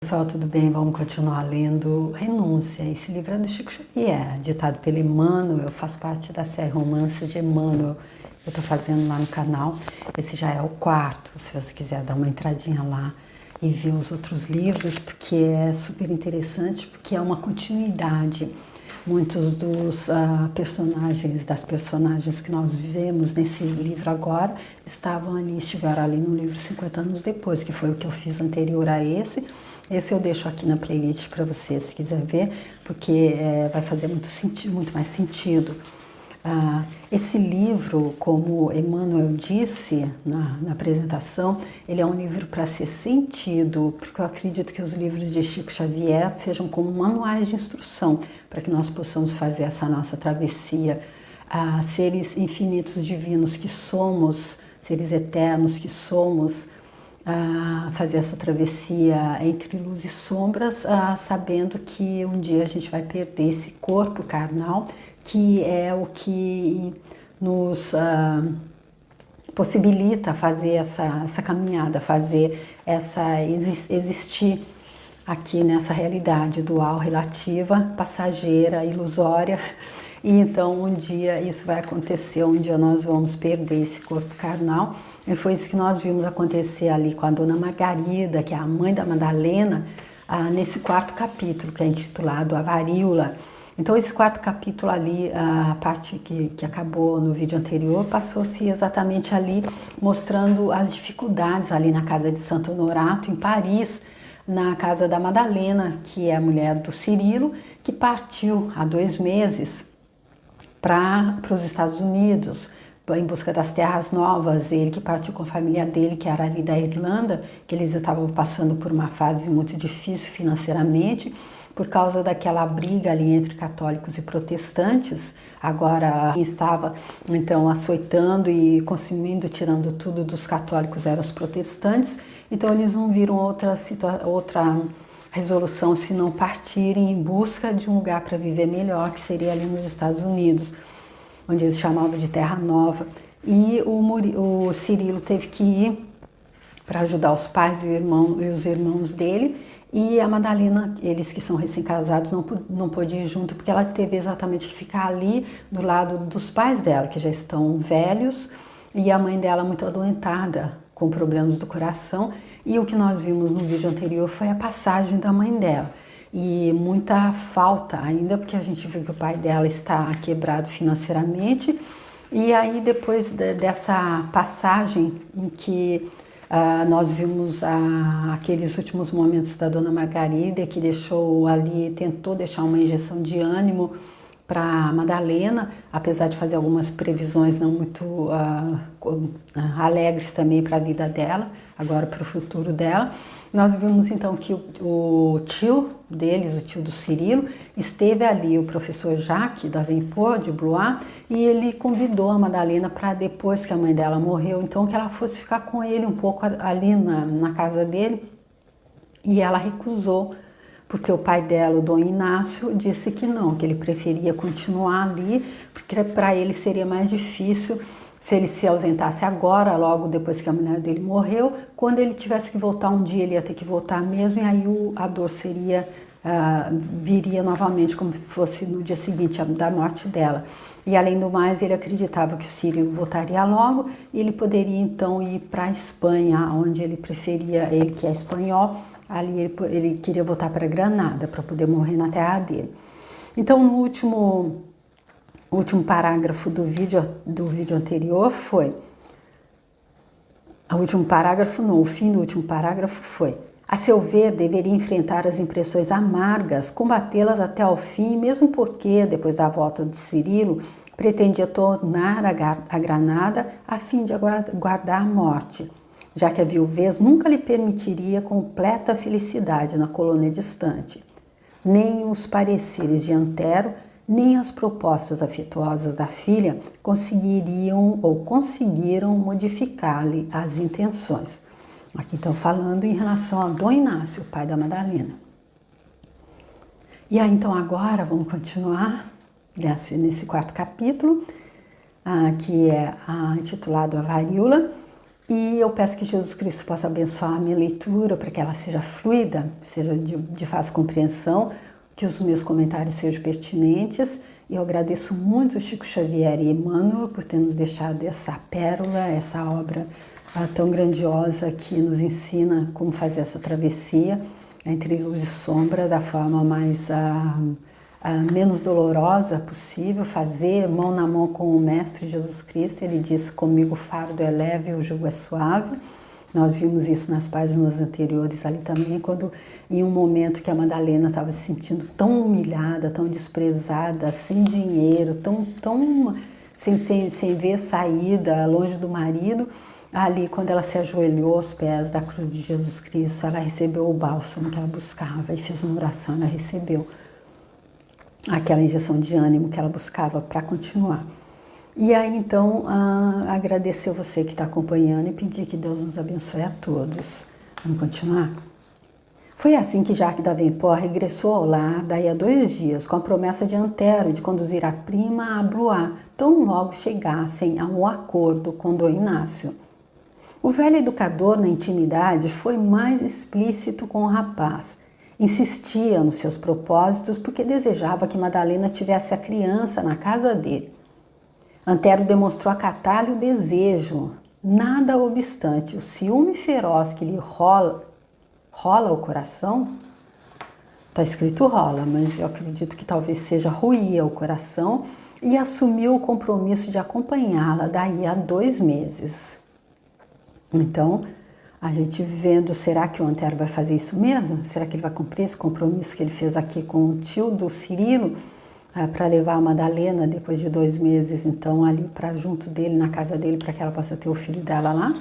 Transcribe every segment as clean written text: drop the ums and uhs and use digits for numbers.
Pessoal, tudo bem? Vamos continuar lendo Renúncia. Esse livro é do Chico Xavier, ditado pelo Emmanuel. Eu faço parte da série Romances de Emmanuel. Eu estou fazendo lá no canal. Esse já é o quarto, se você quiser dar uma entradinha lá e ver os outros livros, porque é super interessante, porque é uma continuidade. Muitos dos das personagens que nós vivemos nesse livro agora estiveram ali no livro 50 anos depois, que foi o que eu fiz anterior a esse. Esse eu deixo aqui na playlist para você, se quiser ver, porque vai fazer muito mais sentido. Esse livro, como Emmanuel disse na apresentação, ele é um livro para ser sentido, porque eu acredito que os livros de Chico Xavier sejam como manuais de instrução, para que nós possamos fazer essa nossa travessia a seres infinitos divinos que somos, seres eternos que somos, fazer essa travessia entre luz e sombras, sabendo que um dia a gente vai perder esse corpo carnal, que é o que nos possibilita fazer essa caminhada, fazer existir aqui nessa realidade dual, relativa, passageira, ilusória. E então um dia isso vai acontecer, um dia nós vamos perder esse corpo carnal. E foi isso que nós vimos acontecer ali com a Dona Margarida, que é a mãe da Madalena, nesse quarto capítulo, que é intitulado A Varíola. Então esse quarto capítulo ali, a parte que acabou no vídeo anterior, passou-se exatamente ali, mostrando as dificuldades ali na casa de Santo Honorato, em Paris, na casa da Madalena, que é a mulher do Cirilo, que partiu há 2 meses para os Estados Unidos, em busca das terras novas. Ele que partiu com a família dele, que era ali da Irlanda, que eles estavam passando por uma fase muito difícil financeiramente, por causa daquela briga ali entre católicos e protestantes. Agora estava então açoitando e consumindo, tirando tudo dos católicos, eram os protestantes. Então eles não viram outra resolução se não partirem em busca de um lugar para viver melhor, que seria ali nos Estados Unidos, onde eles chamavam de Terra Nova. E o Cirilo teve que ir para ajudar os pais e os irmãos dele, e a Madalena, eles que são recém-casados, não pôde ir junto, porque ela teve exatamente que ficar ali do lado dos pais dela, que já estão velhos, e a mãe dela muito adoentada, com problemas do coração. E o que nós vimos no vídeo anterior foi a passagem da mãe dela. E muita falta ainda, porque a gente viu que o pai dela está quebrado financeiramente. E aí depois dessa passagem em que nós vimos aqueles últimos momentos da Dona Margarida, que tentou deixar uma injeção de ânimo para a Madalena, apesar de fazer algumas previsões não muito alegres também para a vida dela, agora para o futuro dela. Nós vimos então que o tio deles, o tio do Cirilo, esteve ali, o professor Jacques Davenport de Blois, e ele convidou a Madalena para, depois que a mãe dela morreu, então que ela fosse ficar com ele um pouco ali na casa dele, e ela recusou, porque o pai dela, o Dom Inácio, disse que não, que ele preferia continuar ali, porque para ele seria mais difícil se ele se ausentasse agora, logo depois que a mulher dele morreu. Quando ele tivesse que voltar um dia, ele ia ter que voltar mesmo, e aí a dor viria novamente, como se fosse no dia seguinte da morte dela. E além do mais, ele acreditava que o Cirilo voltaria logo, e ele poderia então ir para a Espanha, onde ele preferia, ele que é espanhol, ali ele queria voltar para Granada, para poder morrer na terra dele. Então, no último parágrafo do vídeo anterior foi... O fim do último parágrafo foi: a seu ver, deveria enfrentar as impressões amargas, combatê-las até ao fim, mesmo porque, depois da volta de Cirilo, pretendia tornar a Granada a fim de guardar a morte, já que a viuvez nunca lhe permitiria completa felicidade na colônia distante. Nem os pareceres de Antero, nem as propostas afetuosas da filha conseguiram modificar-lhe as intenções. Aqui estão falando em relação a Dom Inácio, o pai da Madalena. E aí, então, agora vamos continuar nesse quarto capítulo, que é intitulado A Varíola. E eu peço que Jesus Cristo possa abençoar a minha leitura para que ela seja fluida, seja de fácil compreensão, que os meus comentários sejam pertinentes. Eu agradeço muito Chico Xavier e Emmanuel por ter nos deixado essa pérola, essa obra tão grandiosa que nos ensina como fazer essa travessia entre luz e sombra da forma mais menos dolorosa possível, fazer mão na mão com o Mestre Jesus Cristo. Ele disse: comigo o fardo é leve e o jugo é suave. Nós vimos isso nas páginas anteriores ali também, quando em um momento que a Madalena estava se sentindo tão humilhada, tão desprezada, sem dinheiro, sem ver saída, longe do marido, ali quando ela se ajoelhou aos pés da cruz de Jesus Cristo, ela recebeu o bálsamo que ela buscava e fez uma oração, ela recebeu aquela injeção de ânimo que ela buscava para continuar. E aí então agradecer você que está acompanhando e pedir que Deus nos abençoe a todos. Vamos continuar? Foi assim que Jacques d'Avenport regressou ao lar daí a 2 dias, com a promessa de Antero de conduzir a prima a Blois, tão logo chegassem a um acordo com Dom Inácio. O velho educador, na intimidade, foi mais explícito com o rapaz. Insistia nos seus propósitos porque desejava que Madalena tivesse a criança na casa dele. Antero demonstrou acatar-lhe o desejo. Nada obstante, o ciúme feroz que lhe rola o coração, está escrito rola, mas eu acredito que talvez seja ruía o coração, e assumiu o compromisso de acompanhá-la daí a 2 meses. Então, a gente vendo, será que o Antero vai fazer isso mesmo? Será que ele vai cumprir esse compromisso que ele fez aqui com o tio do Cirilo, para levar a Madalena depois de 2 meses, então, ali para junto dele, na casa dele, para que ela possa ter o filho dela lá?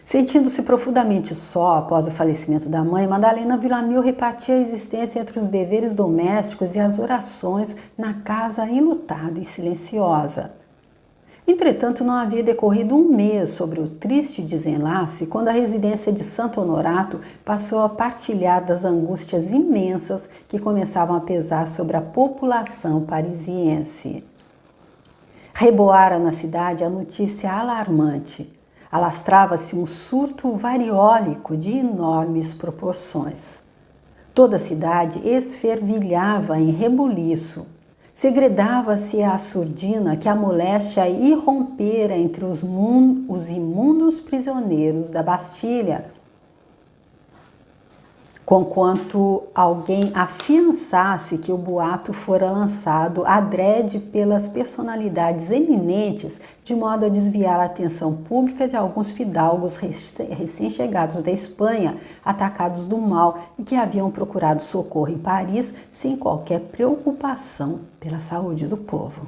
Sentindo-se profundamente só após o falecimento da mãe, Madalena Villamil repartia a existência entre os deveres domésticos e as orações na casa enlutada e silenciosa. Entretanto, não havia decorrido 1 mês sobre o triste desenlace quando a residência de Santo Honorato passou a partilhar das angústias imensas que começavam a pesar sobre a população parisiense. Reboara na cidade a notícia alarmante. Alastrava-se um surto variólico de enormes proporções. Toda a cidade esfervilhava em rebuliço. Segredava-se a surdina que a moléstia irrompera entre os imundos prisioneiros da Bastilha, conquanto alguém afiançasse que o boato fora lançado adrede pelas personalidades eminentes, de modo a desviar a atenção pública de alguns fidalgos recém-chegados da Espanha, atacados do mal e que haviam procurado socorro em Paris sem qualquer preocupação pela saúde do povo.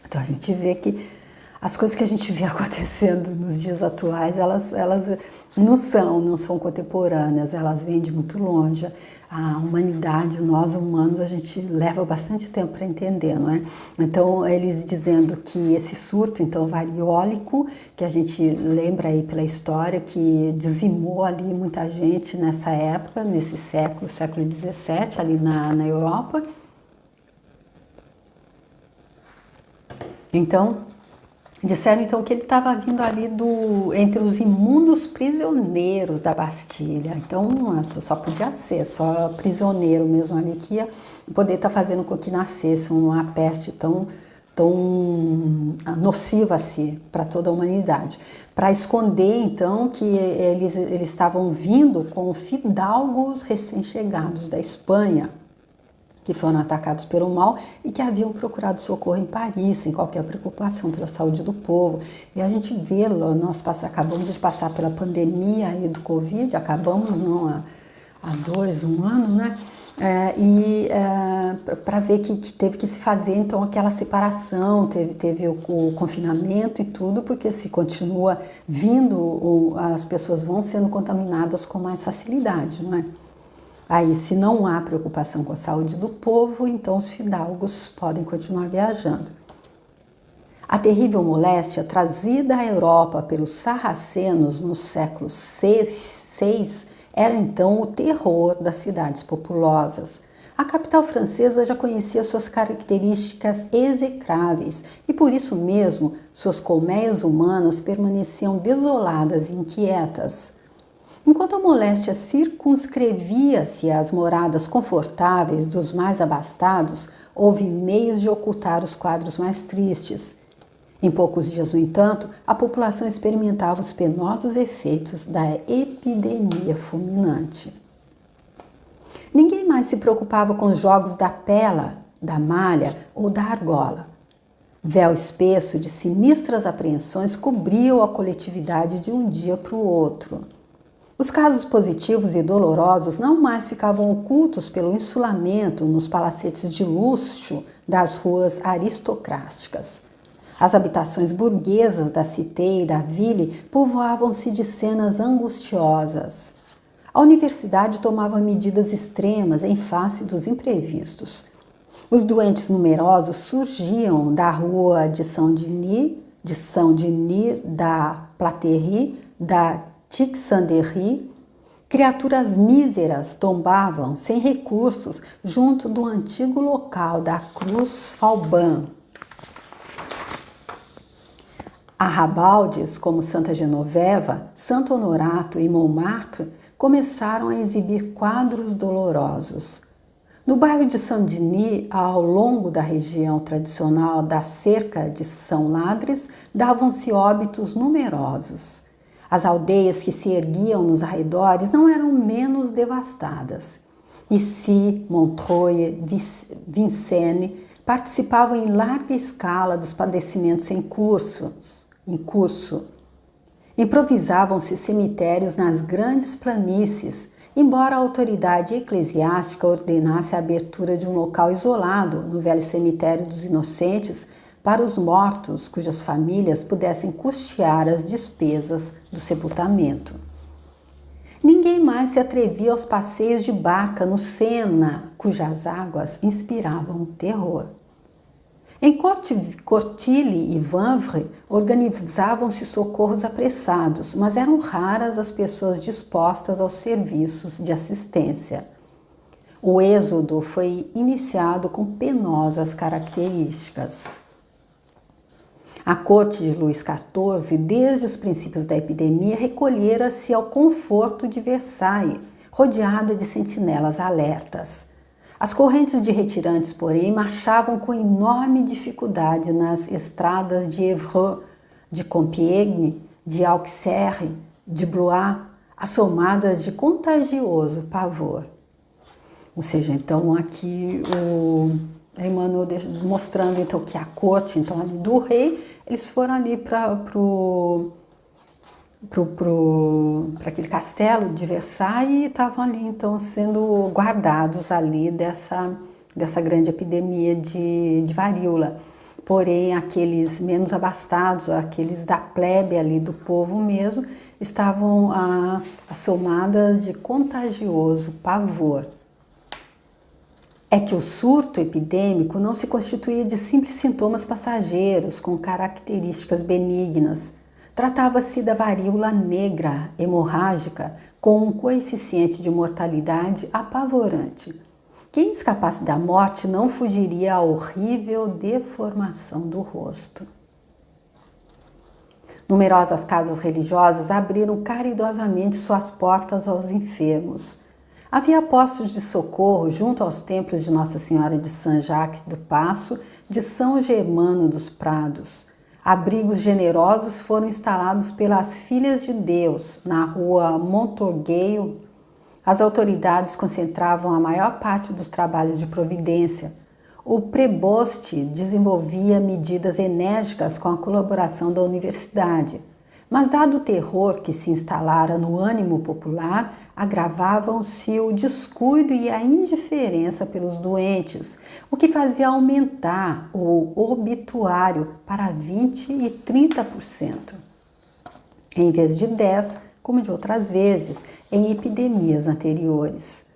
Então a gente vê que as coisas que a gente vê acontecendo nos dias atuais, elas não são contemporâneas, elas vêm de muito longe. A humanidade, nós humanos, a gente leva bastante tempo para entender, não é? Então, eles dizendo que esse surto, então, variólico, que a gente lembra aí pela história, que dizimou ali muita gente nessa época, nesse século XVII, ali na Europa. Então, disseram então que ele estava vindo ali entre os imundos prisioneiros da Bastilha. Então só podia ser, só prisioneiro mesmo ali que ia poder estar fazendo com que nascesse uma peste tão nociva assim para toda a humanidade. Para esconder então que eles estavam vindo com fidalgos recém-chegados da Espanha, que foram atacados pelo mal e que haviam procurado socorro em Paris, sem qualquer preocupação pela saúde do povo. E a gente vê, nós acabamos de passar pela pandemia aí do Covid, acabamos não há 1 ano, né? Para ver que teve que se fazer então aquela separação, teve o confinamento e tudo, porque se continua vindo, as pessoas vão sendo contaminadas com mais facilidade, não é? Aí, se não há preocupação com a saúde do povo, então os fidalgos podem continuar viajando. A terrível moléstia trazida à Europa pelos sarracenos no século VI era então o terror das cidades populosas. a capital francesa já conhecia suas características execráveis e por isso mesmo suas colmeias humanas permaneciam desoladas e inquietas. Enquanto a moléstia circunscrevia-se às moradas confortáveis dos mais abastados, houve meios de ocultar os quadros mais tristes. Em poucos dias, no entanto, a população experimentava os penosos efeitos da epidemia fulminante. Ninguém mais se preocupava com os jogos da pela, da malha ou da argola. Véu espesso de sinistras apreensões cobriu a coletividade de um dia para o outro. Os casos positivos e dolorosos não mais ficavam ocultos pelo insulamento nos palacetes de luxo das ruas aristocráticas. As habitações burguesas da cité e da ville povoavam-se de cenas angustiosas. A universidade tomava medidas extremas em face dos imprevistos. Os doentes numerosos surgiam da rua de Saint-Denis, da Platerie, da Tixanderie. Criaturas míseras tombavam sem recursos junto do antigo local da Cruz Falban. Arrabaldes como Santa Genoveva, Santo Honorato e Montmartre começaram a exibir quadros dolorosos. No bairro de Saint-Denis, ao longo da região tradicional da cerca de São Ladres, davam-se óbitos numerosos. As aldeias que se erguiam nos arredores não eram menos devastadas. Issy, Montreuil, Vincennes participavam em larga escala dos padecimentos em curso. Improvisavam-se cemitérios nas grandes planícies, embora a autoridade eclesiástica ordenasse a abertura de um local isolado no velho cemitério dos Inocentes para os mortos cujas famílias pudessem custear as despesas do sepultamento. Ninguém mais se atrevia aos passeios de barca no Sena, cujas águas inspiravam terror. Em Cortilly e Vanvres organizavam-se socorros apressados, mas eram raras as pessoas dispostas aos serviços de assistência. O êxodo foi iniciado com penosas características. A corte de Luís XIV, desde os princípios da epidemia, recolhera-se ao conforto de Versailles, rodeada de sentinelas alertas. As correntes de retirantes, porém, marchavam com enorme dificuldade nas estradas de Évreux, de Compiègne, de Auxerre, de Blois, assomadas de contagioso pavor. Ou seja, então aqui o Emmanuel mostrando então que a corte então, ali do rei, eles foram ali para aquele castelo de Versailles e estavam ali então sendo guardados ali dessa grande epidemia de varíola. Porém, aqueles menos abastados, aqueles da plebe ali do povo mesmo, estavam assomadas de contagioso pavor. É que o surto epidêmico não se constituía de simples sintomas passageiros com características benignas. Tratava-se da varíola negra hemorrágica com um coeficiente de mortalidade apavorante. Quem escapasse da morte não fugiria à horrível deformação do rosto. Numerosas casas religiosas abriram caridosamente suas portas aos enfermos. Havia postos de socorro junto aos templos de Nossa Senhora de Saint-Jacques do Passo, de São Germano dos Prados. Abrigos generosos foram instalados pelas Filhas de Deus na rua Montorgueil. As autoridades concentravam a maior parte dos trabalhos de providência. O preboste desenvolvia medidas enérgicas com a colaboração da universidade. Mas, dado o terror que se instalara no ânimo popular, agravavam-se o descuido e a indiferença pelos doentes, o que fazia aumentar o obituário para 20% e 30%, em vez de 10%, como de outras vezes, em epidemias anteriores.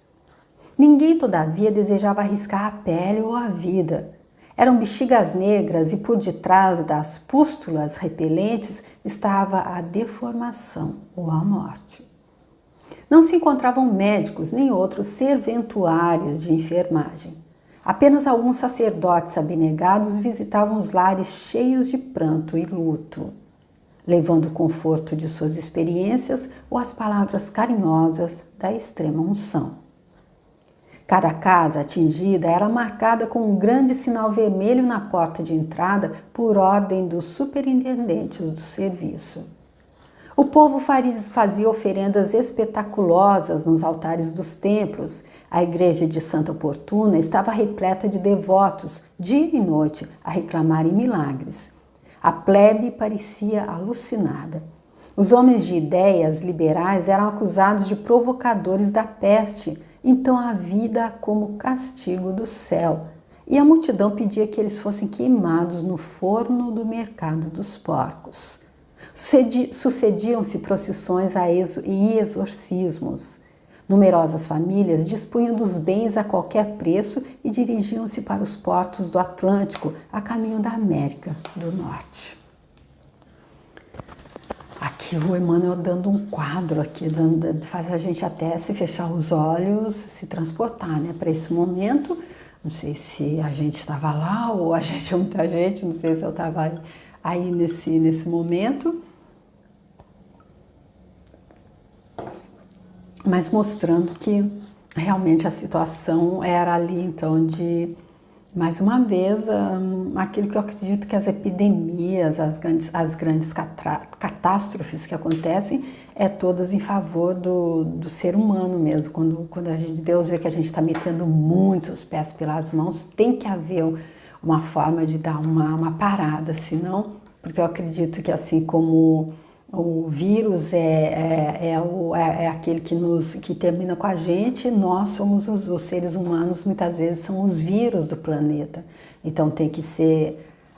Ninguém, todavia, desejava arriscar a pele ou a vida. Eram bexigas negras e por detrás das pústulas repelentes estava a deformação ou a morte. Não se encontravam médicos nem outros serventuários de enfermagem. Apenas alguns sacerdotes abnegados visitavam os lares cheios de pranto e luto, levando o conforto de suas experiências ou as palavras carinhosas da extrema unção. Cada casa atingida era marcada com um grande sinal vermelho na porta de entrada por ordem dos superintendentes do serviço. O povo fazia oferendas espetaculosas nos altares dos templos. A igreja de Santa Portuna estava repleta de devotos, dia e noite, a reclamarem milagres. A plebe parecia alucinada. Os homens de ideias liberais eram acusados de provocadores da peste, então a vida como castigo do céu. E a multidão pedia que eles fossem queimados no forno do mercado dos porcos. Sucediam-se procissões e exorcismos. Numerosas famílias dispunham dos bens a qualquer preço e dirigiam-se para os portos do Atlântico, a caminho da América do Norte. Aqui o Emmanuel dando um quadro aqui, faz a gente até se fechar os olhos, se transportar, né, para esse momento. Não sei se a gente estava lá ou a gente é muita gente, não sei se eu estava aí nesse momento. Mas mostrando que realmente a situação era ali, então, de, mais uma vez, aquilo que eu acredito que as epidemias, as grandes catástrofes que acontecem, é todas em favor do ser humano mesmo. Quando Deus vê que a gente está metendo muitos pés pelas mãos, tem que haver uma forma de dar uma parada, senão, porque eu acredito que assim como o vírus é aquele que termina com a gente, nós somos os seres humanos, muitas vezes são os vírus do planeta. Então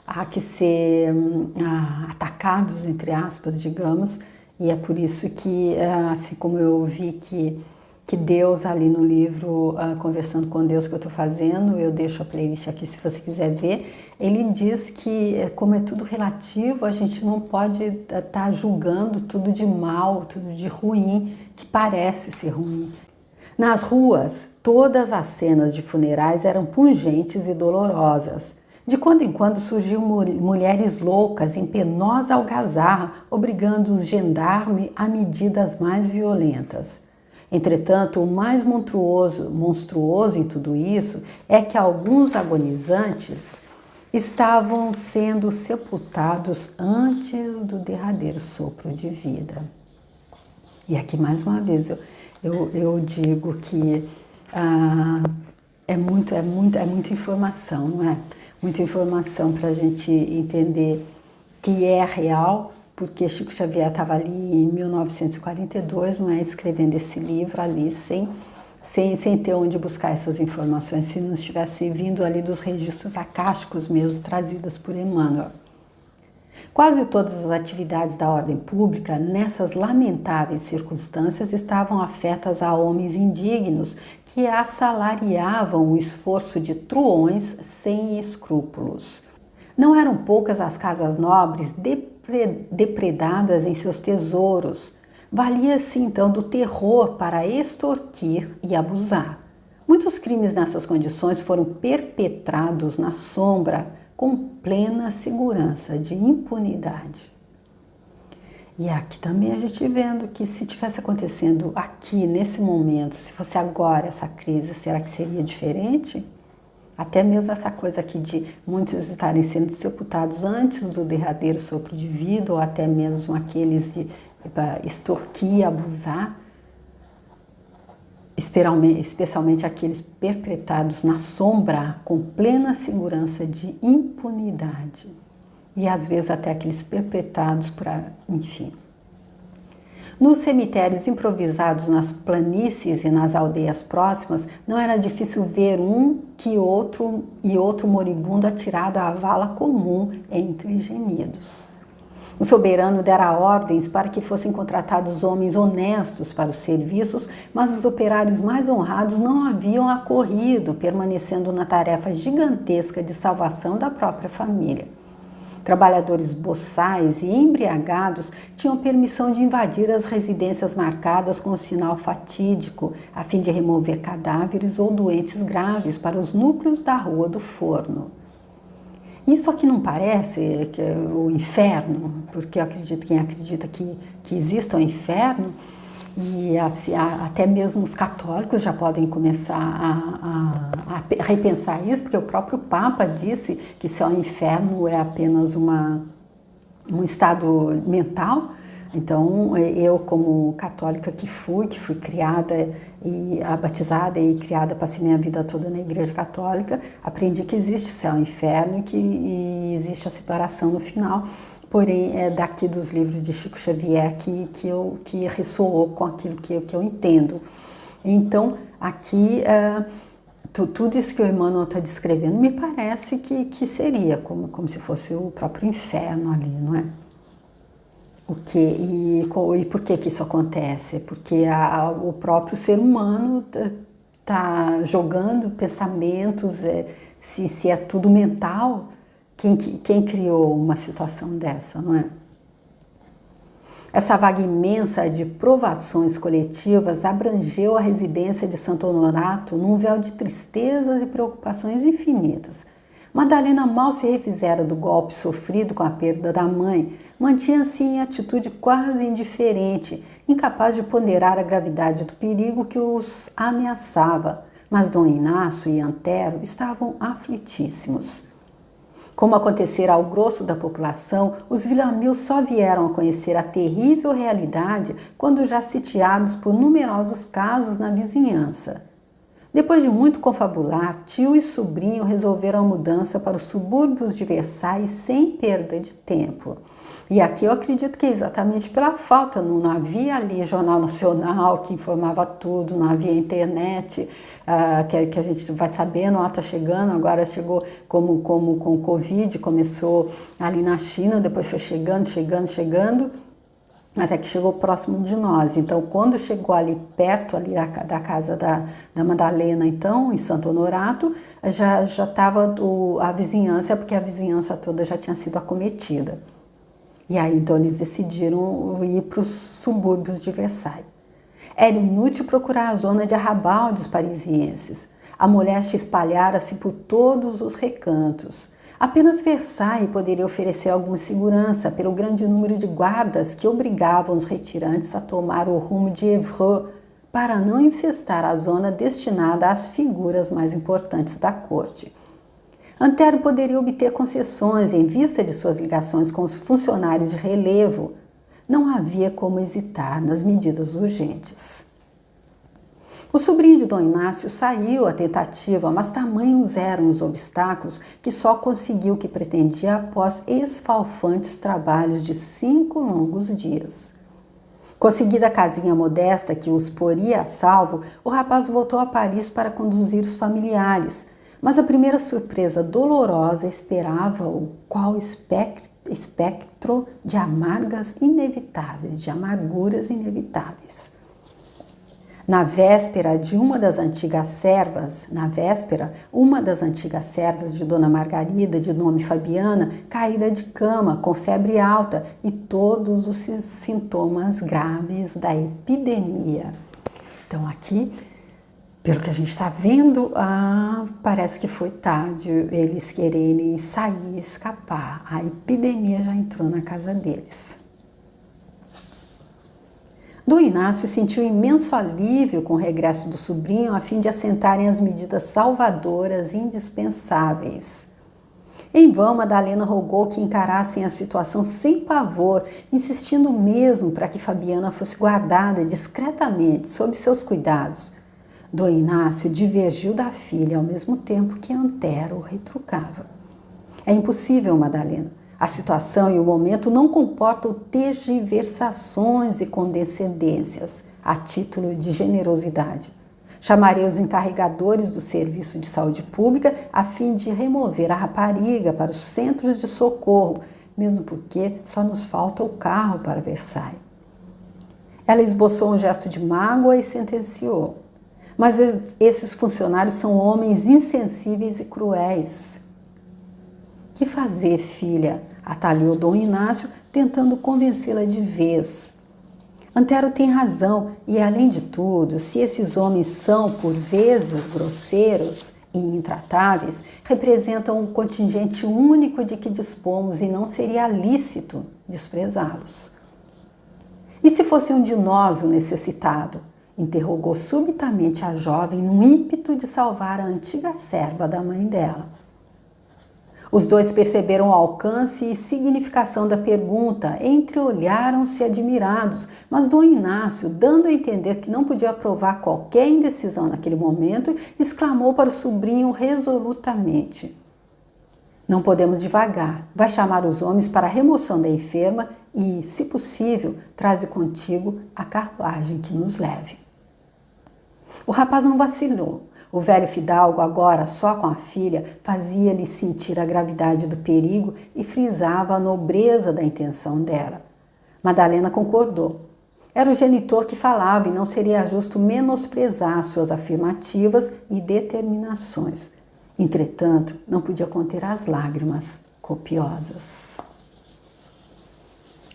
há que ser atacados, entre aspas, digamos, e é por isso que, assim como eu vi que Deus ali no livro Conversando com Deus que eu estou fazendo, eu deixo a playlist aqui se você quiser ver, ele diz que como é tudo relativo, a gente não pode estar julgando tudo de mal, tudo de ruim, que parece ser ruim. Nas ruas, todas as cenas de funerais eram pungentes e dolorosas. De quando em quando surgiam mulheres loucas em penosa algazarra, obrigando os gendarmes a medidas mais violentas. Entretanto, o mais monstruoso em tudo isso é que alguns agonizantes estavam sendo sepultados antes do derradeiro sopro de vida. E aqui, mais uma vez, eu digo que é muita informação, não é? Muita informação para a gente entender que é real, porque Chico Xavier estava ali em 1942, não é, escrevendo esse livro ali sem ter onde buscar essas informações, se não estivesse vindo ali dos registros acásticos mesmo trazidas por Emmanuel. Quase todas as atividades da ordem pública, nessas lamentáveis circunstâncias, estavam afetas a homens indignos que assalariavam o esforço de truões sem escrúpulos. Não eram poucas as casas nobres depredadas em seus tesouros. Valia-se então do terror para extorquir e abusar. Muitos crimes nessas condições foram perpetrados na sombra, com plena segurança de impunidade. E aqui também a gente vendo que se tivesse acontecendo aqui, nesse momento, se fosse agora essa crise, será que seria diferente? Até mesmo essa coisa aqui de muitos estarem sendo sepultados antes do derradeiro sopro de vida, ou até mesmo aqueles de extorquir, abusar, especialmente aqueles perpetrados na sombra, com plena segurança de impunidade. E às vezes até aqueles perpetrados enfim. Nos cemitérios improvisados nas planícies e nas aldeias próximas, não era difícil ver outro moribundo atirado à vala comum entre gemidos. O soberano dera ordens para que fossem contratados homens honestos para os serviços, mas os operários mais honrados não haviam acorrido, permanecendo na tarefa gigantesca de salvação da própria família. Trabalhadores boçais e embriagados tinham permissão de invadir as residências marcadas com o sinal fatídico, a fim de remover cadáveres ou doentes graves para os núcleos da Rua do Forno. Isso aqui não parece que é o inferno, porque eu acredito quem acredita que exista o inferno, e até mesmo os católicos já podem começar a repensar isso, porque o próprio Papa disse que se o inferno é apenas um estado mental. Então, eu como católica que fui criada e batizada e criada, passei minha vida toda na Igreja Católica, aprendi que existe céu e inferno e existe a separação no final. Porém, é daqui dos livros de Chico Xavier que ressoou com aquilo que eu entendo. Então, aqui, tudo isso que o Emmanuel está descrevendo me parece que seria como se fosse o próprio inferno ali, não é? E por que isso acontece? Porque o próprio ser humano está jogando pensamentos, se é tudo mental. Quem criou uma situação dessa, não é? Essa vaga imensa de provações coletivas abrangeu a residência de Santo Honorato num véu de tristezas e preocupações infinitas. Madalena mal se refizera do golpe sofrido com a perda da mãe, mantinha-se em atitude quase indiferente, incapaz de ponderar a gravidade do perigo que os ameaçava, mas Dom Inácio e Antero estavam aflitíssimos. Como acontecera ao grosso da população, os Villamil só vieram a conhecer a terrível realidade quando já sitiados por numerosos casos na vizinhança. Depois de muito confabular, tio e sobrinho resolveram a mudança para os subúrbios de Versailles sem perda de tempo. E aqui eu acredito que é exatamente pela falta, não havia ali Jornal Nacional que informava tudo, não havia internet, que a gente vai sabendo, está chegando, agora chegou como com o Covid, começou ali na China, depois foi chegando, até que chegou próximo de nós. Então, quando chegou ali perto ali da casa da Madalena, então, em Santo Honorato, já estava a vizinhança, porque a vizinhança toda já tinha sido acometida. E aí, então, eles decidiram ir para os subúrbios de Versailles. Era inútil procurar a zona de arrabal dos parisienses. A moléstia espalhara-se por todos os recantos. Apenas Versailles poderia oferecer alguma segurança pelo grande número de guardas que obrigavam os retirantes a tomar o rumo de Évreux para não infestar a zona destinada às figuras mais importantes da corte. Antero poderia obter concessões em vista de suas ligações com os funcionários de relevo. Não havia como hesitar nas medidas urgentes. O sobrinho de Dom Inácio saiu à tentativa, mas tamanhos eram os obstáculos que só conseguiu o que pretendia após esfalfantes trabalhos de 5 longos dias. Conseguida a casinha modesta que os poria a salvo, o rapaz voltou a Paris para conduzir os familiares, mas a primeira surpresa dolorosa esperava-o qual espectro de amarguras inevitáveis. Na véspera, uma das antigas servas de Dona Margarida, de nome Fabiana, caíra de cama com febre alta e todos os sintomas graves da epidemia. Então aqui, pelo que a gente está vendo, parece que foi tarde eles quererem sair e escapar. A epidemia já entrou na casa deles. Dom Inácio sentiu imenso alívio com o regresso do sobrinho a fim de assentarem as medidas salvadoras indispensáveis. Em vão, Madalena rogou que encarassem a situação sem pavor, insistindo mesmo para que Fabiana fosse guardada discretamente sob seus cuidados. Dom Inácio divergiu da filha ao mesmo tempo que Antero o retrucava. É impossível, Madalena. A situação e o momento não comportam tergiversações e condescendências a título de generosidade. Chamarei os encarregadores do Serviço de Saúde Pública a fim de remover a rapariga para os centros de socorro, mesmo porque só nos falta o carro para Versailles. Ela esboçou um gesto de mágoa e sentenciou: mas esses funcionários são homens insensíveis e cruéis. Que fazer, filha? atalhou Dom Inácio, tentando convencê-la de vez. Antero tem razão, e além de tudo, se esses homens são, por vezes, grosseiros e intratáveis, representam um contingente único de que dispomos e não seria lícito desprezá-los. E se fosse um de nós o necessitado? Interrogou subitamente a jovem num ímpeto de salvar a antiga serva da mãe dela. Os dois perceberam o alcance e significação da pergunta, entreolharam-se admirados, mas Dom Inácio, dando a entender que não podia provar qualquer indecisão naquele momento, exclamou para o sobrinho resolutamente: não podemos divagar, vai chamar os homens para a remoção da enferma e, se possível, traze contigo a carruagem que nos leve. O rapaz não vacilou. O velho fidalgo, agora só com a filha, fazia-lhe sentir a gravidade do perigo e frisava a nobreza da intenção dela. Madalena concordou. Era o genitor que falava e não seria justo menosprezar suas afirmativas e determinações. Entretanto, não podia conter as lágrimas copiosas.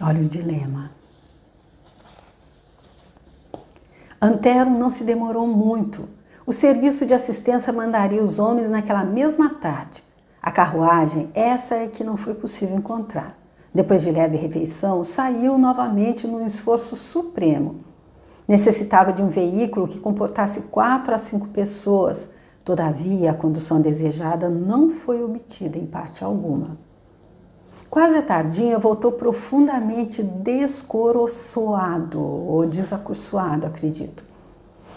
Olha o dilema. Antero não se demorou muito. O serviço de assistência mandaria os homens naquela mesma tarde. A carruagem, essa é que não foi possível encontrar. Depois de leve refeição, saiu novamente num esforço supremo. Necessitava de um veículo que comportasse 4 a 5 pessoas. Todavia, a condução desejada não foi obtida em parte alguma. Quase à tardinha, voltou profundamente descoroçoado, ou desacursoado, acredito.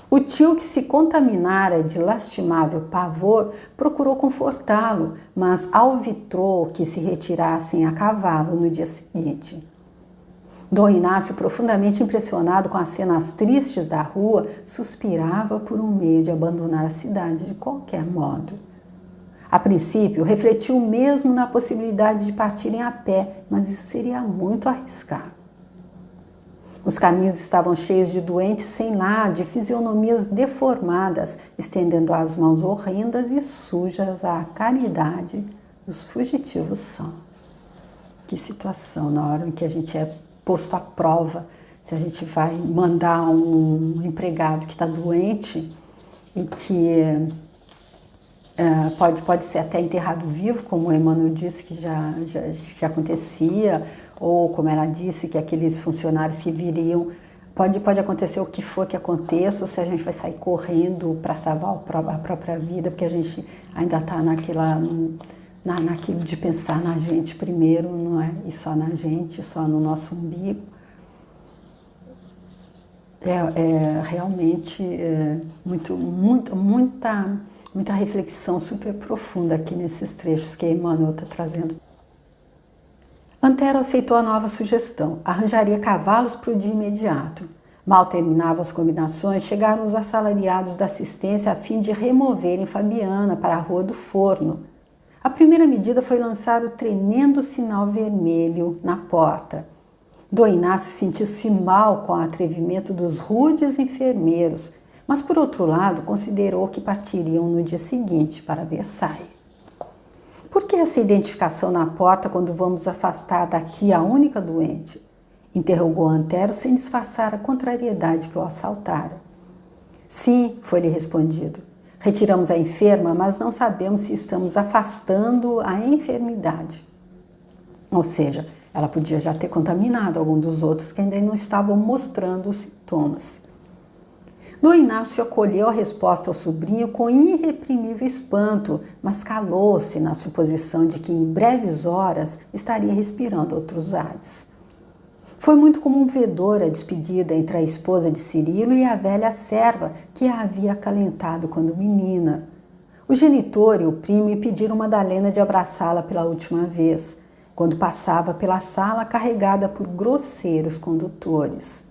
O tio, que se contaminara de lastimável pavor, procurou confortá-lo, mas alvitrou que se retirassem a cavalo no dia seguinte. Dom Inácio, profundamente impressionado com as cenas tristes da rua, suspirava por um meio de abandonar a cidade de qualquer modo. A princípio, refletiu mesmo na possibilidade de partirem a pé, mas isso seria muito arriscar. Os caminhos estavam cheios de doentes sem lar, de fisionomias deformadas, estendendo as mãos horrendas e sujas à caridade dos fugitivos sãos. Que situação na hora em que a gente é posto à prova, se a gente vai mandar um empregado que está doente e que pode ser até enterrado vivo, como o Emmanuel disse que já acontecia, ou como ela disse, que aqueles funcionários que viriam, pode acontecer o que for que aconteça, ou se a gente vai sair correndo para salvar a própria vida, porque a gente ainda está naquilo de pensar na gente primeiro, não é? E só na gente, só no nosso umbigo. Realmente muita reflexão super profunda aqui nesses trechos que Emmanuel está trazendo. Antero aceitou a nova sugestão, arranjaria cavalos para o dia imediato. Mal terminavam as combinações, chegaram os assalariados da assistência a fim de removerem Fabiana para a Rua do Forno. A primeira medida foi lançar o tremendo sinal vermelho na porta. Dom Inácio sentiu-se mal com o atrevimento dos rudes enfermeiros, mas, por outro lado, considerou que partiriam no dia seguinte para Versailles. Por que essa identificação na porta quando vamos afastar daqui a única doente? Interrogou Antero sem disfarçar a contrariedade que o assaltara. Sim, foi-lhe respondido. Retiramos a enferma, mas não sabemos se estamos afastando a enfermidade. Ou seja, ela podia já ter contaminado algum dos outros que ainda não estavam mostrando os sintomas. Dom Inácio acolheu a resposta ao sobrinho com irreprimível espanto, mas calou-se na suposição de que em breves horas estaria respirando outros ares. Foi muito comovedora a despedida entre a esposa de Cirilo e a velha serva que a havia acalentado quando menina. O genitor e o primo pediram Madalena de abraçá-la pela última vez, quando passava pela sala carregada por grosseiros condutores.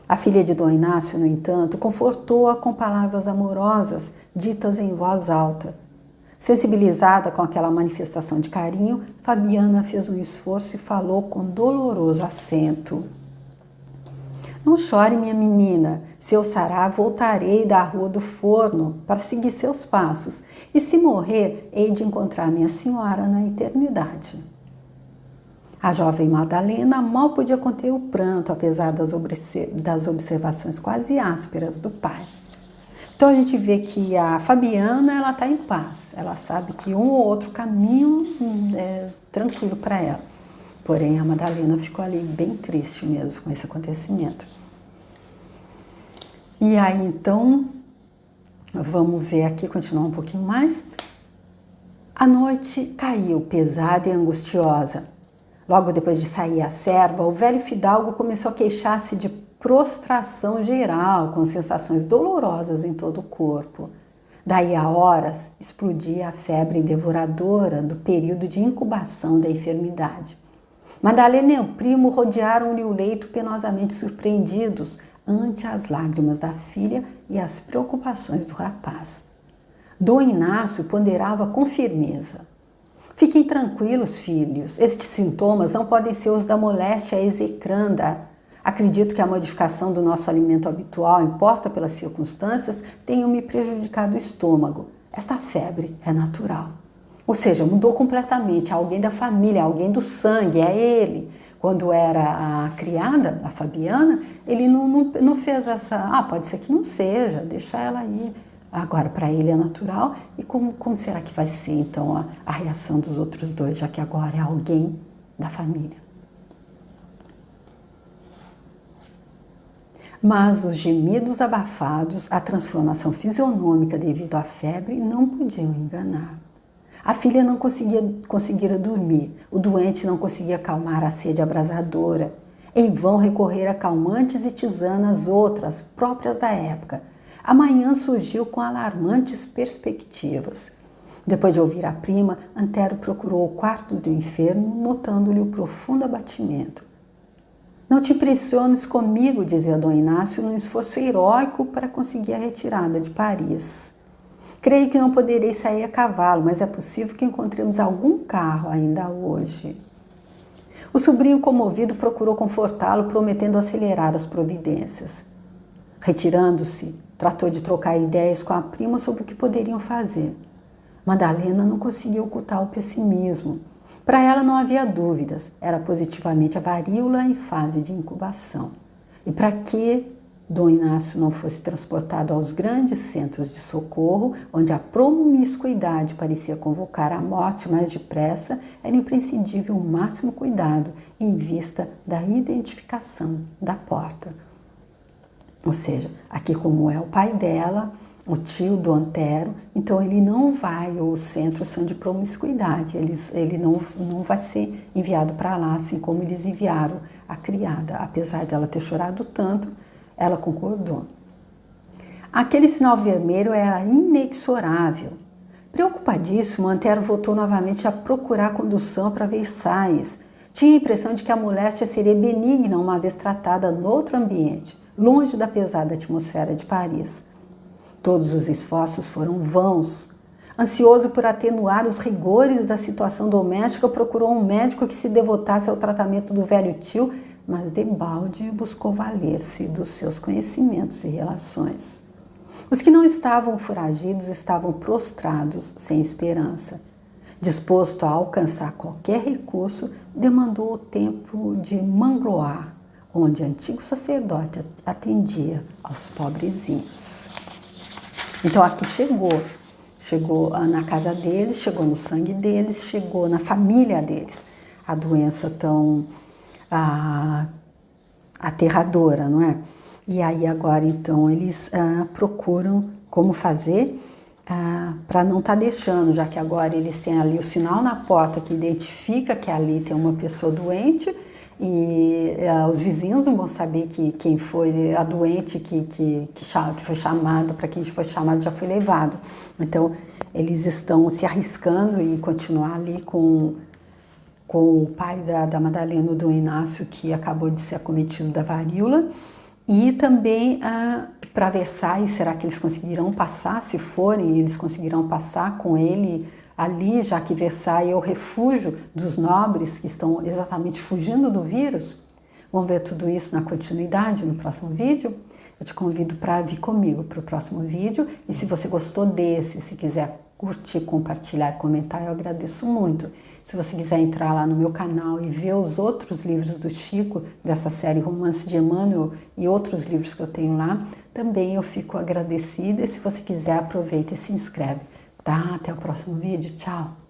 A filha de Dom Inácio, no entanto, confortou-a com palavras amorosas, ditas em voz alta. Sensibilizada com aquela manifestação de carinho, Fabiana fez um esforço e falou com doloroso acento. Não chore, minha menina. Se eu sarar, voltarei da Rua do Forno para seguir seus passos, e se morrer, hei de encontrar minha senhora na eternidade. A jovem Madalena mal podia conter o pranto, apesar das observações quase ásperas do pai. Então a gente vê que a Fabiana, ela está em paz, ela sabe que um ou outro caminho é tranquilo para ela. Porém, a Madalena ficou ali bem triste mesmo com esse acontecimento. E aí então, vamos ver aqui, continuar um pouquinho mais. A noite caiu pesada e angustiosa. Logo depois de sair a serva, o velho fidalgo começou a queixar-se de prostração geral, com sensações dolorosas em todo o corpo. Daí a horas, explodia a febre devoradora do período de incubação da enfermidade. Madalena e o primo rodearam-lhe o leito penosamente surpreendidos ante as lágrimas da filha e as preocupações do rapaz. Dom Inácio ponderava com firmeza. Fiquem tranquilos, filhos, estes sintomas não podem ser os da moléstia execranda. Acredito que a modificação do nosso alimento habitual, imposta pelas circunstâncias, tenha me prejudicado o estômago. Esta febre é natural. Ou seja, mudou completamente. Alguém da família, alguém do sangue, é ele. Quando era a criada, a Fabiana, ele não fez essa... pode ser que não seja, deixa ela aí. Agora, para ele é natural. E como será que vai ser, então, a reação dos outros dois, já que agora é alguém da família? Mas os gemidos abafados, a transformação fisionômica devido à febre, não podiam enganar. A filha não conseguira dormir, o doente não conseguia acalmar a sede abrasadora. Em vão recorrer a calmantes e tisanas outras, próprias da época. A manhã surgiu com alarmantes perspectivas. Depois de ouvir a prima, Antero procurou o quarto do enfermo, notando-lhe o profundo abatimento. Não te impressiones comigo, dizia Dom Inácio, num esforço heróico para conseguir a retirada de Paris. Creio que não poderei sair a cavalo, mas é possível que encontremos algum carro ainda hoje. O sobrinho comovido procurou confortá-lo, prometendo acelerar as providências. Retirando-se, tratou de trocar ideias com a prima sobre o que poderiam fazer. Madalena não conseguia ocultar o pessimismo. Para ela não havia dúvidas, era positivamente a varíola em fase de incubação. E para que Dom Inácio não fosse transportado aos grandes centros de socorro, onde a promiscuidade parecia convocar a morte mais depressa, era imprescindível o máximo cuidado em vista da identificação da porta. Ou seja, aqui como é o pai dela, o tio do Antero, então ele não vai, os centros são de promiscuidade, ele não vai ser enviado para lá, assim como eles enviaram a criada. Apesar dela ter chorado tanto, ela concordou. Aquele sinal vermelho era inexorável. Preocupadíssimo, Antero voltou novamente a procurar condução para Versailles. Tinha a impressão de que a moléstia seria benigna uma vez tratada noutro ambiente, longe da pesada atmosfera de Paris. Todos os esforços foram vãos. Ansioso por atenuar os rigores da situação doméstica, procurou um médico que se devotasse ao tratamento do velho tio, mas debalde buscou valer-se dos seus conhecimentos e relações. Os que não estavam foragidos estavam prostrados, sem esperança. Disposto a alcançar qualquer recurso, demandou o templo de Mangloire, onde antigo sacerdote atendia aos pobrezinhos. Então aqui chegou na casa deles, chegou no sangue deles, chegou na família deles, a doença tão aterradora, não é? E aí agora então eles procuram como fazer para não estar deixando, já que agora eles têm ali o sinal na porta que identifica que ali tem uma pessoa doente, e os vizinhos não vão saber quem foi a doente que foi chamada, para quem foi chamado já foi levado. Então eles estão se arriscando em continuar ali com o pai da Madalena, o Dom Inácio, que acabou de ser acometido da varíola, e também para Versailles. Será que eles conseguirão passar? Se forem, eles conseguirão passar com ele ali, já que Versailles é o refúgio dos nobres que estão exatamente fugindo do vírus? Vamos ver tudo isso na continuidade, no próximo vídeo. Eu te convido para vir comigo para o próximo vídeo. E se você gostou desse, se quiser curtir, compartilhar e comentar, eu agradeço muito. Se você quiser entrar lá no meu canal e ver os outros livros do Chico, dessa série Romance de Emmanuel e outros livros que eu tenho lá, também eu fico agradecida. E se você quiser, aproveita e se inscreve. Tá? Até o próximo vídeo. Tchau!